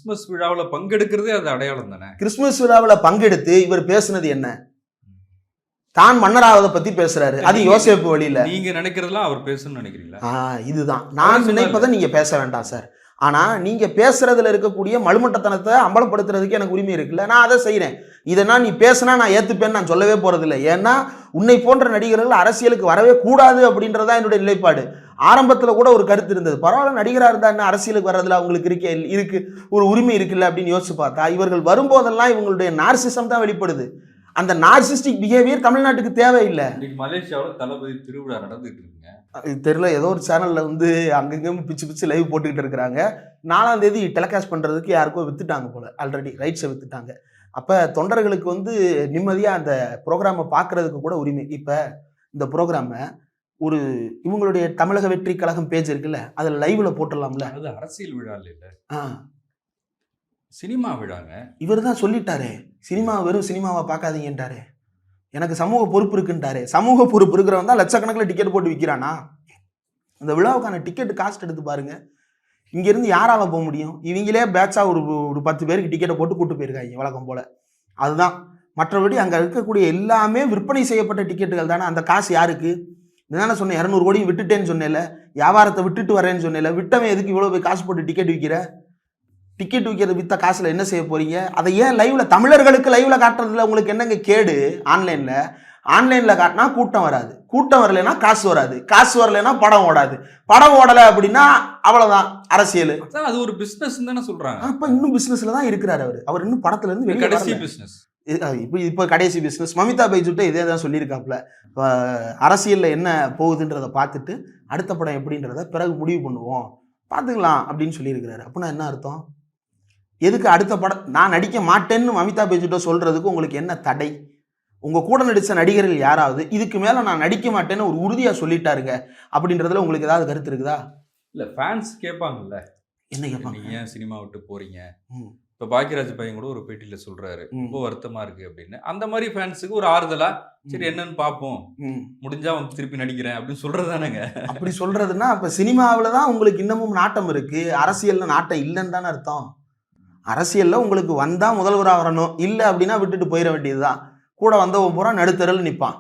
Christmas விழாவுல பங்கெடுக்கிறதே அது அடையாளம் தானே. கிறிஸ்துமஸ் விழாவுல பங்கெடுத்து இவர் பேசுனது என்ன? தான் மன்னராவதை பத்தி பேசுறாரு. அது யோசேப்பு வழியில. நீங்க நினைக்கிறதெல்லாம் அவர் பேசணும்னு நினைக்கிறீங்களா? இதுதான் நான் நினைப்பதை நீங்க பேச வேண்டாம் சார். ஆனா நீங்க பேசுறதுல இருக்கக்கூடிய மழுமட்டத்தனத்தை அம்பலப்படுத்துறதுக்கு எனக்கு உரிமை இருக்குல்ல, நான் அதை செய்யறேன். இதனால் நீ பேசினா நான் ஏத்துப்பேன்னு நான் சொல்லவே போறதில்லை. ஏன்னா உன்னை போன்ற நடிகர்கள் அரசியலுக்கு வரவே கூடாது அப்படின்றதா என்னுடைய நிலைப்பாடு. ஆரம்பத்தில் கூட ஒரு கருத்து இருந்தது, பரவாயில்ல நடிகராக இருந்தா என்ன அரசியலுக்கு வர்றதுல அவங்களுக்கு இருக்கு ஒரு உரிமை இருக்குல்ல அப்படின்னு யோசிச்சு பார்த்தா, இவர்கள் வரும்போதெல்லாம் இவங்களுடைய நார்சிசம் தான் வெளிப்படுது. அந்த நார்சிஸ்டிக் பிஹேவியர் தமிழ்நாட்டுக்கு தேவையில்லை. மலேசியாவில் தளபதி திருவிழா நடந்துட்டு இருக்குங்க. தெரியல, ஏதோ ஒரு சேனல்ல வந்து அங்கங்க பிச்சு லைவ் போட்டுக்கிட்டு இருக்கிறாங்க. 4ஆம் தேதி டெலிகாஸ்ட் பண்றதுக்கு யாருக்கோ வித்துட்டாங்க போல, ஆல்ரெடி ரைட்ஸை வித்துட்டாங்க. அப்ப தொண்டர்களுக்கு வந்து நிம்மதியா அந்த ப்ரோக்ராமை பார்க்கறதுக்கு கூட உரிமை. இப்ப இந்த ப்ரோக்ராமை ஒரு இவங்களுடைய தமிழக வெற்றி கழகம் பேஜ் இருக்குல்ல, அதுல லைவ்ல போட்டுடலாம்ல. அது அரசியல் விழா இல்ல, சினிமா விழாங்க. இவர் தான் சொல்லிட்டாரு, சினிமா வெறும் சினிமாவை பார்க்காதீங்கன்றாரு. எனக்கு சமூக பொறுப்பு இருக்குன்ட்டாரு. சமூக பொறுப்பு இருக்கிறவன் தான் லட்சக்கணக்கில் டிக்கெட் போட்டு விற்கிறானா? இந்த விழாவுக்கான டிக்கெட் காஸ்ட் எடுத்து பாருங்க. இங்கேருந்து யாரால போக முடியும்? இவங்களே பேட்சா ஒரு 10 பேருக்கு டிக்கெட்டை போட்டு கூட்டு போயிருக்காங்க வழக்கம் போல. அதுதான். மற்றபடி அங்கே இருக்கக்கூடிய எல்லாமே விற்பனை செய்யப்பட்ட டிக்கெட்டுகள் தானே. அந்த காசு யாருக்கு? இதுதானே சொன்னேன், 200 கோடி விட்டுட்டேன்னு சொன்னேன்ல, வியாபாரத்தை விட்டுட்டு வரேன்னு சொன்னேன்ல. விட்டவன் எதுக்கு இவ்வளோ போய் காசு போட்டு டிக்கெட் விற்கிற? டிக்கெட் விற்கிறது வித்த காசுல என்ன செய்ய போறீங்க? அதை ஏன் லைவ்ல தமிழர்களுக்கு லைவ்ல காட்டுறதுல உங்களுக்கு என்னங்க கேடு? ஆன்லைன்ல காட்டினா கூட்டம் வராது, கூட்டம் வரலைன்னா காசு வராது, காசு வரலைன்னா படம் ஓடாது, படம் ஓடலை அப்படின்னா அவ்வளவுதான் அரசியல். அது ஒரு பிசினஸ் தானே சொல்றாங்க. அப்ப இன்னும் பிசினஸ்ல தான் இருக்கிறாரு அவர் இன்னும் படத்துல இருந்து கடைசி பிசினஸ். இப்போ கடைசி பிசினஸ். மமிதா பைஜுட்ட இதே தான் சொல்லியிருக்காப்புல, அரசியல்ல என்ன போகுதுன்றதை பார்த்துட்டு அடுத்த படம் எப்படின்றத பிறகு முடிவு பண்ணுவோம், பார்த்துக்கலாம் அப்படின்னு சொல்லியிருக்கிறாரு. அப்படின்னா என்ன அர்த்தம்? எதுக்கு அடுத்த படம் நான் நடிக்க மாட்டேன்னு மமிதா பைஜுட்ட சொல்றதுக்கு உங்களுக்கு என்ன தடை? உங்க கூட நடிச்ச நடிகர்கள் யாராவது இதுக்கு மேல நான் நடிக்க மாட்டேன்னு ஒரு உறுதியா சொல்லிட்டாருங்க அப்படின்றதுல உங்களுக்கு ஏதாவது கருத்து இருக்குதா? இல்ல, ஃபேன்ஸ் கேட்பாங்கல்ல, என்ன கேட்பாங்க? நீங்க ஏன் சினிமா விட்டு போறீங்க? இப்ப பாக்கியராஜ் பையன் கூட ஒரு பேட்டியில சொல்றாரு, ரொம்ப வருத்தமா இருக்கு அப்படின்னு. அந்த மாதிரி ஃபேன்ஸுக்கு ஒரு ஆறுதலா, சரி என்னன்னு பார்ப்போம், முடிஞ்சா வந்து திருப்பி நடிக்கிறேன் அப்படின்னு சொல்றதுதானங்க. அப்படி சொல்றதுன்னா அப்ப சினிமாவில தான் உங்களுக்கு இன்னமும் நாட்டம் இருக்கு, அரசியல்ல நாட்டம் இல்லைன்னு தானே அர்த்தம். அரசியல்ல உங்களுக்கு வந்தா முதல்வராக வரணும், இல்லை அப்படின்னா விட்டுட்டு போயிட வேண்டியதுதான். கூட வந்தவன் பூரா நடுத்தரல் நிற்பான்.